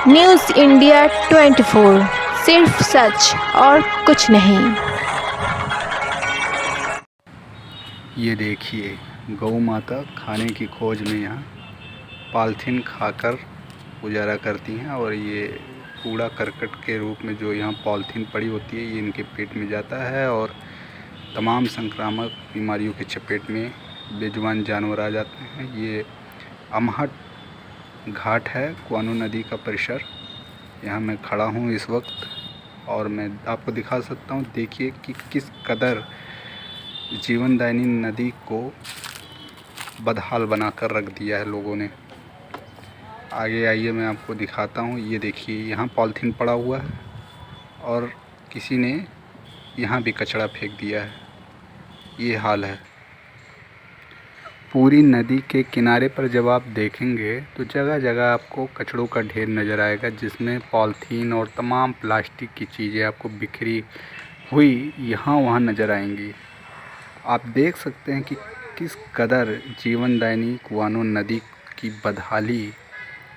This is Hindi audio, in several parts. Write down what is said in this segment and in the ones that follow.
न्यूज़ इंडिया 24 सिर्फ सच और कुछ नहीं। ये देखिए, गौ माता खाने की खोज में यहाँ पॉलीथीन खाकर गुजारा करती हैं और ये कूड़ा करकट के रूप में जो यहाँ पॉलीथीन पड़ी होती है ये इनके पेट में जाता है और तमाम संक्रामक बीमारियों के चपेट में बेजुबान जानवर आ जाते हैं। ये अमहट घाट है, कुआनो नदी का परिसर। यहाँ मैं खड़ा हूँ इस वक्त और मैं आपको दिखा सकता हूँ। देखिए कि किस कदर जीवनदायिनी नदी को बदहाल बनाकर रख दिया है लोगों ने। आगे आइए मैं आपको दिखाता हूँ। ये देखिए, यहाँ पॉलीथीन पड़ा हुआ है और किसी ने यहाँ भी कचरा फेंक दिया है। ये हाल है। पूरी नदी के किनारे पर जब आप देखेंगे तो जगह जगह आपको कचड़ों का ढेर नज़र आएगा, जिसमें पॉलीथीन और तमाम प्लास्टिक की चीज़ें आपको बिखरी हुई यहाँ वहाँ नज़र आएंगी। आप देख सकते हैं कि किस कदर जीवनदायिनी कुआनो नदी की बदहाली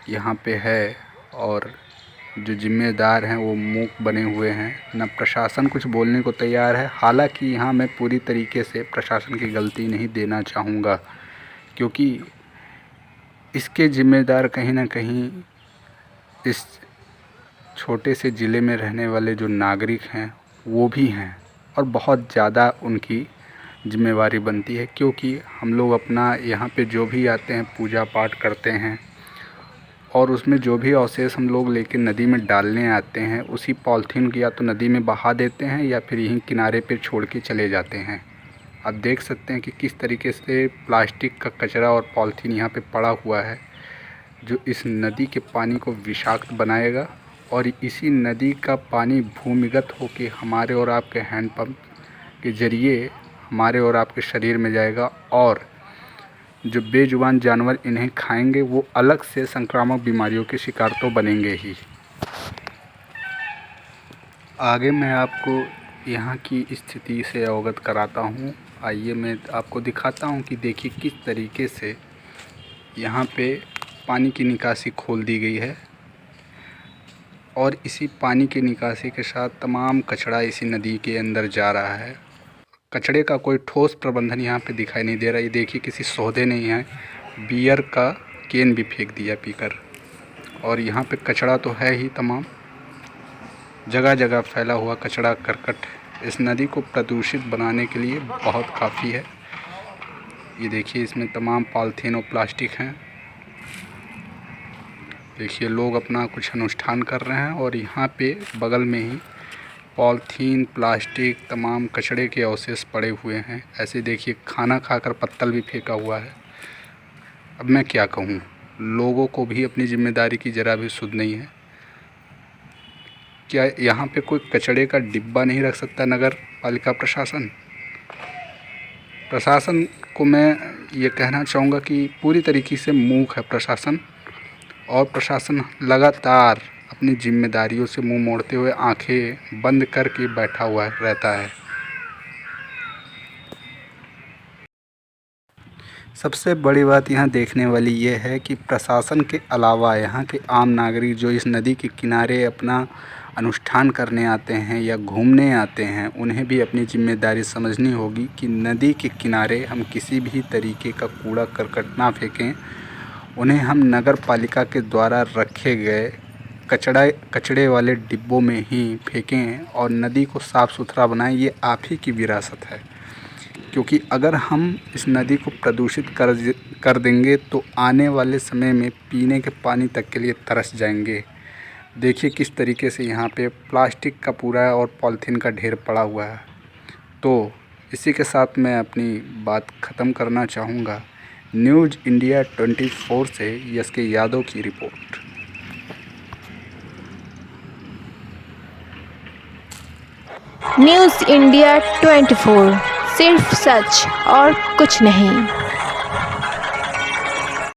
यहाँ पे है और जो जिम्मेदार हैं वो मूक बने हुए हैं। न प्रशासन कुछ बोलने को तैयार है। हालांकि यहाँ मैं पूरी तरीके से प्रशासन की गलती नहीं देना चाहूँगा, क्योंकि इसके ज़िम्मेदार कहीं ना कहीं इस छोटे से ज़िले में रहने वाले जो नागरिक हैं वो भी हैं और बहुत ज़्यादा उनकी ज़िम्मेवारी बनती है। क्योंकि हम लोग अपना यहाँ पे जो भी आते हैं पूजा पाठ करते हैं और उसमें जो भी अवशेष हम लोग लेके नदी में डालने आते हैं उसी पॉलीथीन को या तो नदी में बहा देते हैं या फिर यहीं किनारे पे छोड़ के चले जाते हैं। आप देख सकते हैं कि किस तरीके से प्लास्टिक का कचरा और पॉलीथीन यहाँ पे पड़ा हुआ है, जो इस नदी के पानी को विषाक्त बनाएगा और इसी नदी का पानी भूमिगत होकर हमारे और आपके हैंडपम्प के ज़रिए हमारे और आपके शरीर में जाएगा और जो बेजुबान जानवर इन्हें खाएंगे वो अलग से संक्रामक बीमारियों के शिकार तो बनेंगे ही। आगे मैं आपको यहाँ की स्थिति से अवगत कराता हूँ। आइए मैं आपको दिखाता हूँ कि देखिए किस तरीके से यहाँ पे पानी की निकासी खोल दी गई है और इसी पानी की निकासी के साथ तमाम कचरा इसी नदी के अंदर जा रहा है। कचड़े का कोई ठोस प्रबंधन यहाँ पे दिखाई नहीं दे रहा। ये देखिए, किसी सौदे ने यहाँ बियर का कैन भी फेंक दिया पीकर। और यहाँ पे कचड़ा तो है ही, तमाम जगह जगह फैला हुआ कचड़ा करकट इस नदी को प्रदूषित बनाने के लिए बहुत काफ़ी है। ये देखिए, इसमें तमाम पॉलीथीन और प्लास्टिक हैं। देखिए, लोग अपना कुछ अनुष्ठान कर रहे हैं और यहाँ पे बगल में ही पॉलीथीन, प्लास्टिक, तमाम कचड़े के अवशेष पड़े हुए हैं। ऐसे देखिए, खाना खाकर पत्तल भी फेंका हुआ है। अब मैं क्या कहूँ, लोगों को भी अपनी जिम्मेदारी की ज़रा भी सुध नहीं है। क्या यहाँ पे कोई कचड़े का डिब्बा नहीं रख सकता नगर पालिका प्रशासन? प्रशासन को मैं ये कहना चाहूँगा कि पूरी तरीके से मूक है प्रशासन और प्रशासन लगातार अपनी जिम्मेदारियों से मुंह मोड़ते हुए आंखें बंद करके बैठा हुआ रहता है। सबसे बड़ी बात यहाँ देखने वाली ये है कि प्रशासन के अलावा यहाँ के आम नागरिक जो इस नदी के किनारे अपना अनुष्ठान करने आते हैं या घूमने आते हैं, उन्हें भी अपनी जिम्मेदारी समझनी होगी कि नदी के किनारे हम किसी भी तरीके का कूड़ा करकट ना फेंकें। उन्हें हम नगर पालिका के द्वारा रखे गए कचड़े वाले डिब्बों में ही फेंकें और नदी को साफ़ सुथरा बनाएं। ये आप ही की विरासत है, क्योंकि अगर हम इस नदी को प्रदूषित कर देंगे तो आने वाले समय में पीने के पानी तक के लिए तरस जाएंगे। देखिए किस तरीके से यहाँ पे प्लास्टिक का पूरा और पॉलीथीन का ढेर पड़ा हुआ है। तो इसी के साथ मैं अपनी बात ख़त्म करना चाहूँगा। न्यूज़ इंडिया 24 से एसके यादव की रिपोर्ट। न्यूज़ इंडिया 24 सिर्फ सच और कुछ नहीं।